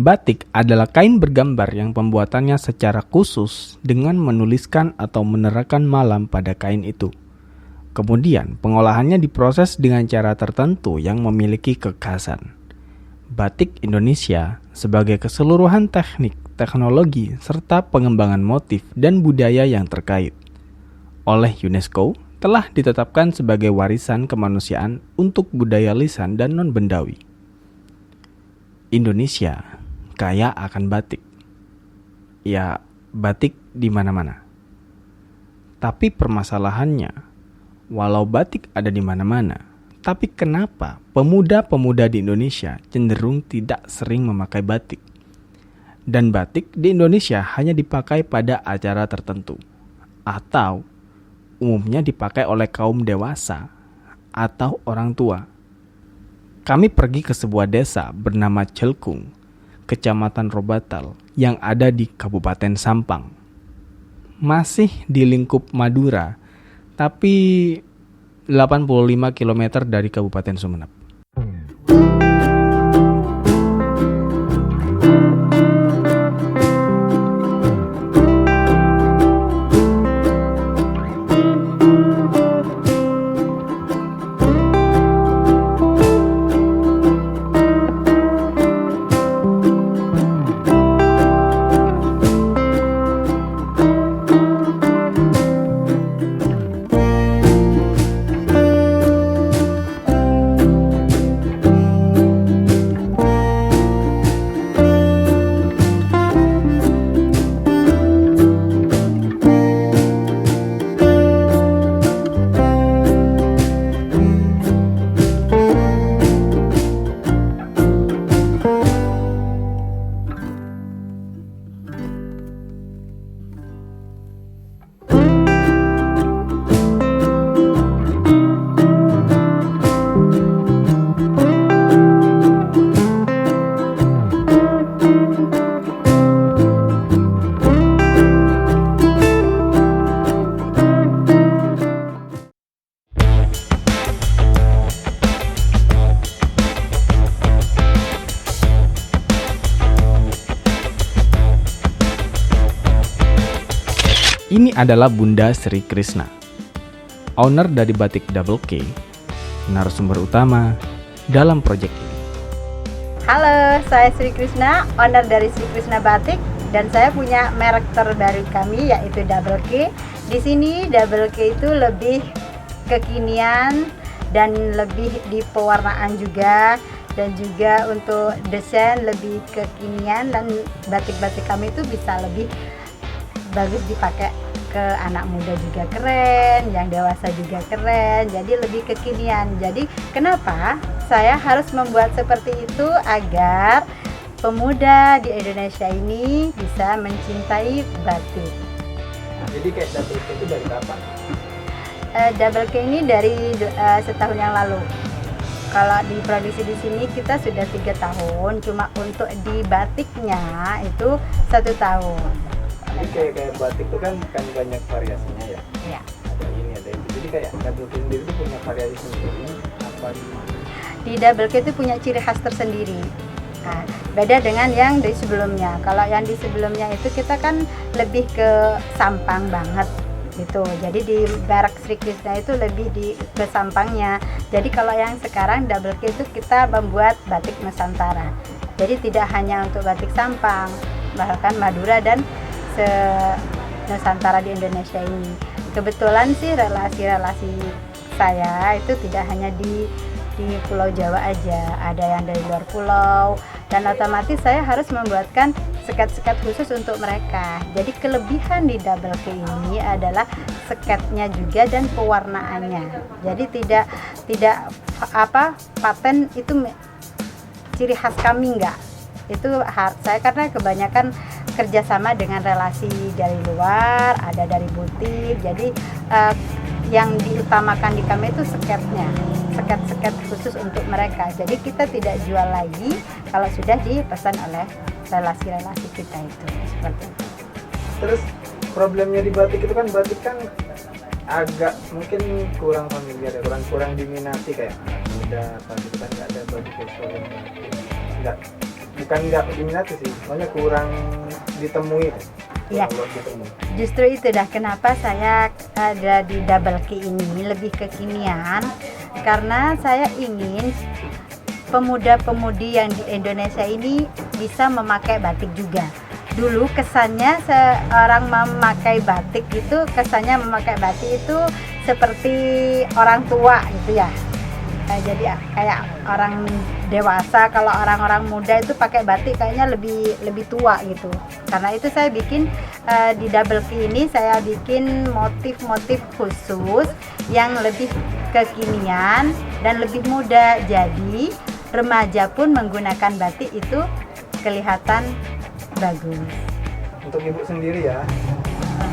Batik adalah kain bergambar yang pembuatannya secara khusus dengan menuliskan atau menerangkan malam pada kain itu. Kemudian pengolahannya diproses dengan cara tertentu yang memiliki kekhasan. Batik Indonesia sebagai keseluruhan teknik, teknologi, serta pengembangan motif dan budaya yang terkait oleh UNESCO telah ditetapkan sebagai warisan kemanusiaan untuk budaya lisan dan non-bendawi. Indonesia kaya akan batik. Ya, batik di mana-mana. Tapi permasalahannya, walau batik ada di mana-mana, tapi kenapa pemuda-pemuda di Indonesia cenderung tidak sering memakai batik? Dan batik di Indonesia hanya dipakai pada acara tertentu, atau umumnya dipakai oleh kaum dewasa atau orang tua. Kami pergi ke sebuah desa bernama Celkung, Kecamatan Robatal, yang ada di Kabupaten Sampang. Masih di lingkup Madura, tapi 85 km dari Kabupaten Sumeneb. Ini adalah Bunda Sri Krishna, owner dari Batik Double K, narasumber utama dalam proyek ini. Halo, saya Sri Krishna, owner dari Sri Krishna Batik, dan saya punya merek terbaru kami yaitu Double K. Di sini Double K itu lebih kekinian dan lebih di pewarnaan juga, dan juga untuk desain lebih kekinian, dan batik-batik kami itu bisa lebih bagus dipakai ke anak muda juga keren, yang dewasa juga keren, jadi lebih kekinian. Jadi kenapa saya harus membuat seperti itu agar pemuda di Indonesia ini bisa mencintai batik. Jadi kayak Double K itu dari kapan? Double K ini dari setahun yang lalu. Kalau diproduksi di sini kita sudah 3 tahun, cuma untuk di batiknya itu 1 tahun. Jadi kayak batik itu kan banyak variasinya ya. Iya. Ada ini, ada itu. Jadi kayak Double K sendiri itu punya variasi sendiri apa gimana? Di Double K itu punya ciri khas tersendiri. Nah, beda dengan yang di sebelumnya. Kalau yang di sebelumnya itu kita kan lebih ke sampang banget gitu. Jadi di merek Sri Krishna itu lebih ke sampangnya. Jadi kalau yang sekarang Double K itu kita membuat batik Nusantara. Jadi tidak hanya untuk batik Sampang, bahkan Madura dan Nusantara di Indonesia ini. Kebetulan sih relasi-relasi saya itu tidak hanya di Pulau Jawa aja, ada yang dari luar pulau, dan otomatis saya harus membuatkan sket-sket khusus untuk mereka. Jadi kelebihan di Double K ini adalah sketnya juga dan pewarnaannya. Jadi tidak paten itu ciri khas kami enggak. Itu saya karena kebanyakan kerjasama dengan relasi dari luar, ada dari butik. Jadi yang diutamakan di kami itu sketnya, sket khusus untuk mereka. Jadi kita tidak jual lagi kalau sudah dipesan oleh relasi-relasi kita itu, seperti itu. Terus problemnya di batik itu kan batik kan agak mungkin kurang familiar ya, kurang diminati kayak anak muda, pasti kan nggak ada batik yang batik, nggak bukan nggak diminati sih, soalnya kurang ditemui kan. Iya. Kurang ditemui. Justru itu dah kenapa saya ada di Double Key ini lebih kekinian, karena saya ingin pemuda-pemudi yang di Indonesia ini bisa memakai batik juga. Dulu kesannya seorang memakai batik itu, kesannya memakai batik itu seperti orang tua gitu ya. Jadi kayak orang dewasa, kalau orang-orang muda itu pakai batik kayaknya lebih tua gitu. Karena itu saya bikin di Double Key ini saya bikin motif-motif khusus yang lebih kekinian dan lebih muda. Jadi remaja pun menggunakan batik itu kelihatan bagus. Untuk ibu sendiri ya,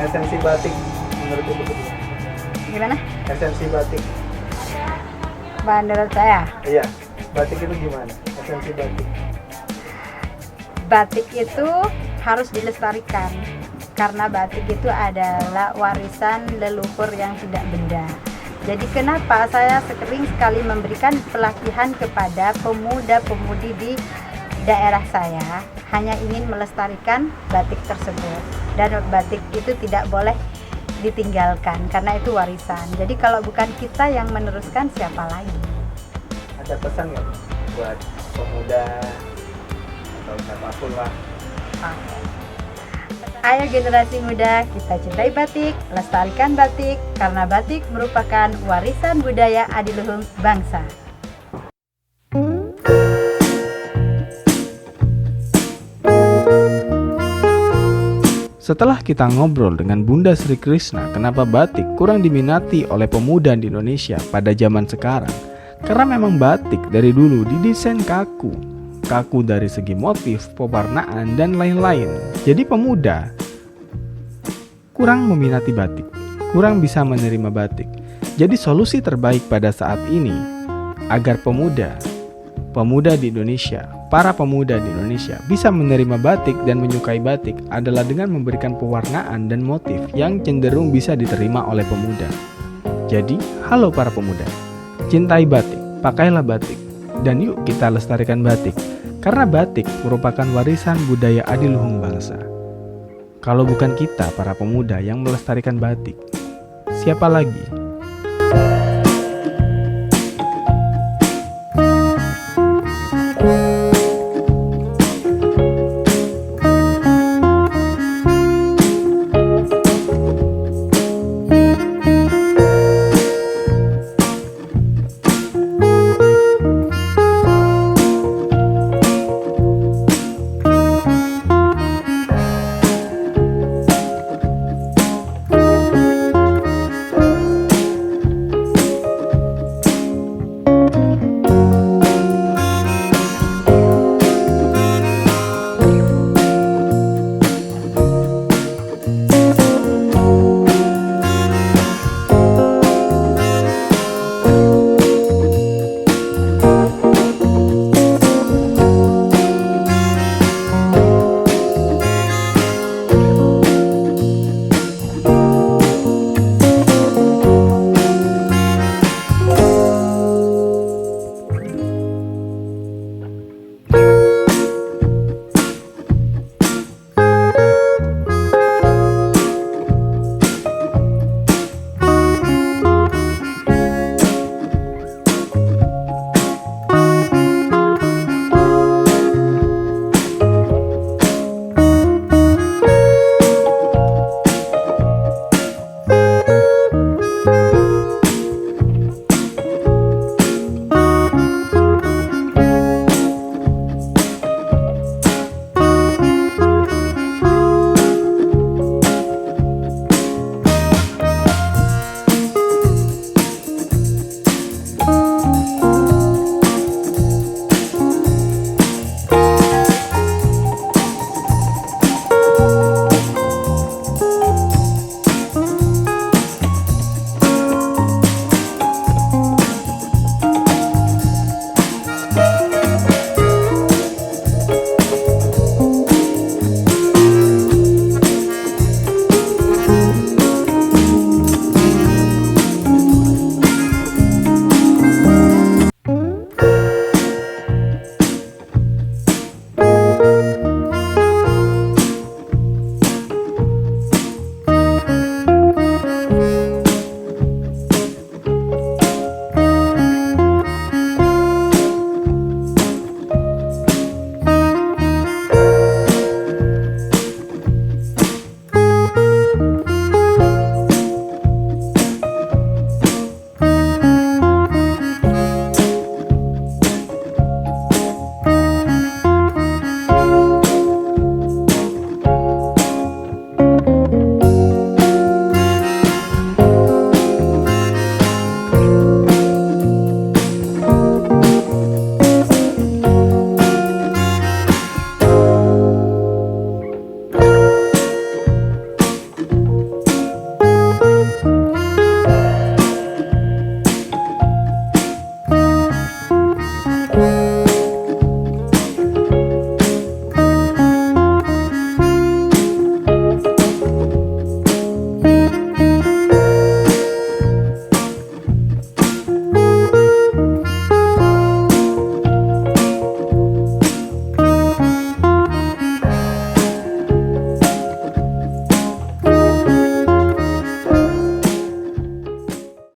esensi batik menurut ibu Gimana? esensi batik. Menurut saya, Iya, batik itu gimana? Esensi batik. batik itu harus dilestarikan karena batik itu adalah warisan leluhur yang tidak benda. Jadi kenapa saya sering sekali memberikan pelatihan kepada pemuda-pemudi di daerah saya, hanya ingin melestarikan batik tersebut, dan batik itu tidak boleh ditinggalkan karena itu warisan. Jadi kalau bukan kita yang meneruskan, siapa lagi? Ada pesan nggak buat pemuda atau siapapun lah? Ayo generasi muda, kita cintai batik, lestarikan batik, karena batik merupakan warisan budaya adiluhung bangsa. Setelah kita ngobrol dengan Bunda Sri Krishna kenapa batik kurang diminati oleh pemuda di Indonesia pada zaman sekarang, karena memang batik dari dulu didesain kaku dari segi motif, pewarnaan, dan lain-lain. Jadi pemuda kurang meminati batik, kurang bisa menerima batik. Jadi solusi terbaik pada saat ini agar pemuda di Indonesia, para pemuda di Indonesia bisa menerima batik dan menyukai batik adalah dengan memberikan pewarnaan dan motif yang cenderung bisa diterima oleh pemuda. Jadi, halo para pemuda, cintai batik, pakailah batik, dan yuk kita lestarikan batik, karena batik merupakan warisan budaya adiluhung bangsa. Kalau bukan kita para pemuda yang melestarikan batik, siapa lagi?